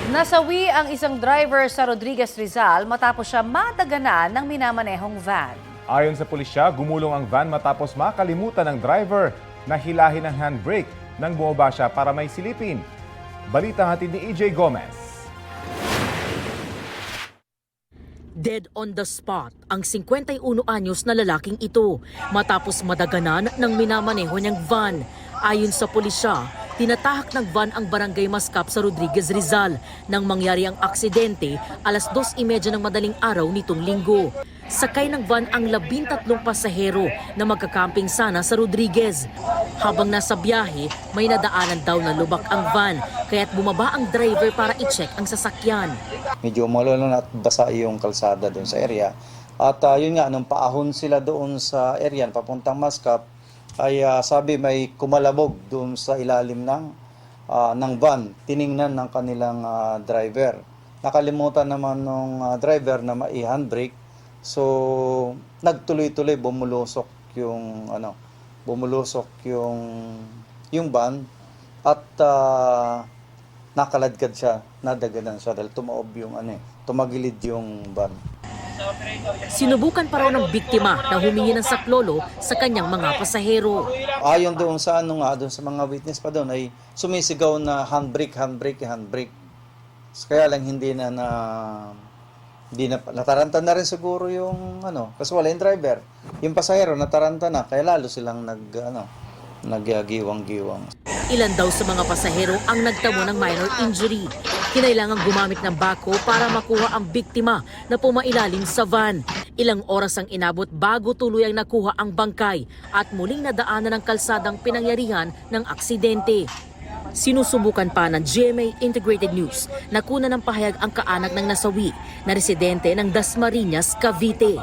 Nasawi ang isang driver sa Rodriguez Rizal matapos siya mataganan ng minamanehong van. Ayon sa pulisya, gumulong ang van matapos makalimutan ng driver na hilahin ang handbrake nang bumaba siya para may silipin. Balita hatid ni EJ Gomez. Dead on the spot ang 51 anyos na lalaking ito matapos madaganan ng minamaneho niyang van. Ayon sa pulisya, tinatahak ng van ang barangay Mascap sa Rodriguez Rizal nang mangyari ang aksidente alas 2:30 ng madaling araw nitong linggo. Sakay ng van ang 13 pasahero na magkakamping sana sa Rodriguez. Habang nasa biyahe, may nadaanan daw na lubak ang van kaya't bumaba ang driver para i-check ang sasakyan. Medyo malulong at basa yung kalsada doon sa area. At yun nga, nung paahon sila doon sa area, papuntang Mascap, ay sabi may kumalabog doon sa ilalim ng van. Tiningnan ng kanilang driver. Nakalimutan naman ng driver na mai-handbrake. So, nagtuloy-tuloy bumulusok yung van at nakaladkad siya, nadaganan siya dahil tumagilid yung van. Sinubukan pa raw ng biktima na humingi ng saklolo sa kanyang mga pasahero. Ayon doon sa doon sa mga witness pa doon ay sumisigaw na handbrake. Kaya lang hindi na nataranta na rin siguro yung kasi wala yung driver. Yung pasahero nataranta na kaya lalo silang nagyagiwang-giwang. Ilan daw sa mga pasahero ang nagtamo ng minor injury. Kinailangang gumamit ng bako para makuha ang biktima na pumailalim sa van. Ilang oras ang inabot bago tuluyang nakuha ang bangkay at muling nadaanan ng kalsadang pinangyarihan ng aksidente. Sinusubukan pa ng GMA Integrated News na kuna ng pahayag ang kaanak ng nasawi na residente ng Dasmariñas, Cavite.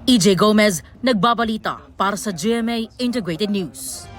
EJ Gomez, nagbabalita para sa GMA Integrated News.